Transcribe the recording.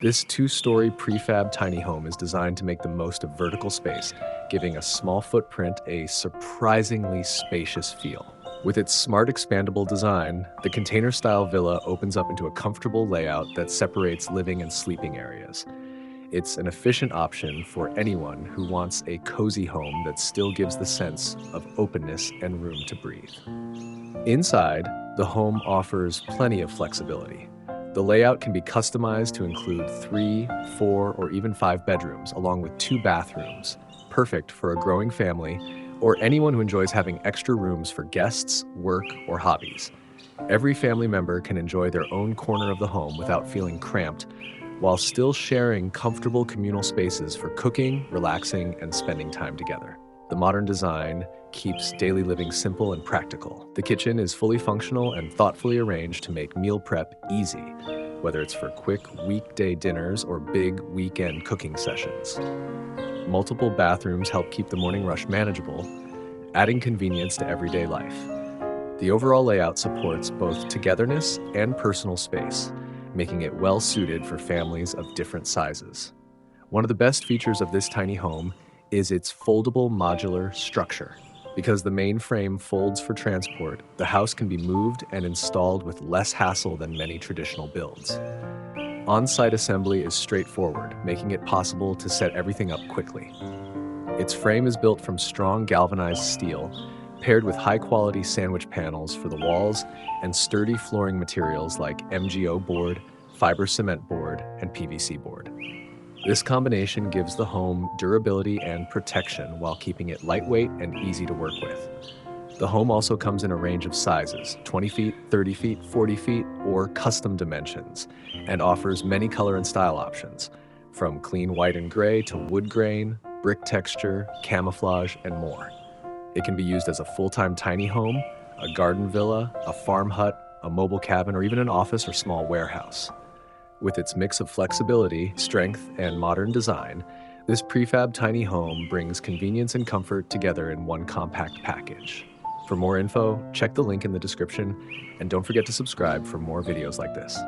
This two-story prefab tiny home is designed to make the most of vertical space, giving a small footprint a surprisingly spacious feel. With its smart expandable design, the container-style villa opens up into a comfortable layout that separates living and sleeping areas. It's an efficient option for anyone who wants a cozy home that still gives the sense of openness and room to breathe. Inside, the home offers plenty of flexibility. The layout can be customized to include 3, 4, or even 5 bedrooms, along with 2 bathrooms, perfect for a growing family or anyone who enjoys having extra rooms for guests, work, or hobbies. Every family member can enjoy their own corner of the home without feeling cramped, while still sharing comfortable communal spaces for cooking, relaxing, and spending time together. The modern design keeps daily living simple and practical. The kitchen is fully functional and thoughtfully arranged to make meal prep easy, whether it's for quick weekday dinners or big weekend cooking sessions. Multiple bathrooms help keep the morning rush manageable, adding convenience to everyday life. The overall layout supports both togetherness and personal space, making it well suited for families of different sizes. One of the best features of this tiny home is its foldable modular structure. Because the main frame folds for transport, the house can be moved and installed with less hassle than many traditional builds. On-site assembly is straightforward, making it possible to set everything up quickly. Its frame is built from strong galvanized steel, paired with high-quality sandwich panels for the walls and sturdy flooring materials like MGO board, fiber cement board, and PVC board. This combination gives the home durability and protection while keeping it lightweight and easy to work with. The home also comes in a range of sizes, 20 feet, 30 feet, 40 feet, or custom dimensions, and offers many color and style options, from clean white and gray to wood grain, brick texture, camouflage, and more. It can be used as a full-time tiny home, a garden villa, a farm hut, a mobile cabin, or even an office or small warehouse. With its mix of flexibility, strength, and modern design, this prefab tiny home brings convenience and comfort together in one compact package. For more info, check the link in the description, and don't forget to subscribe for more videos like this.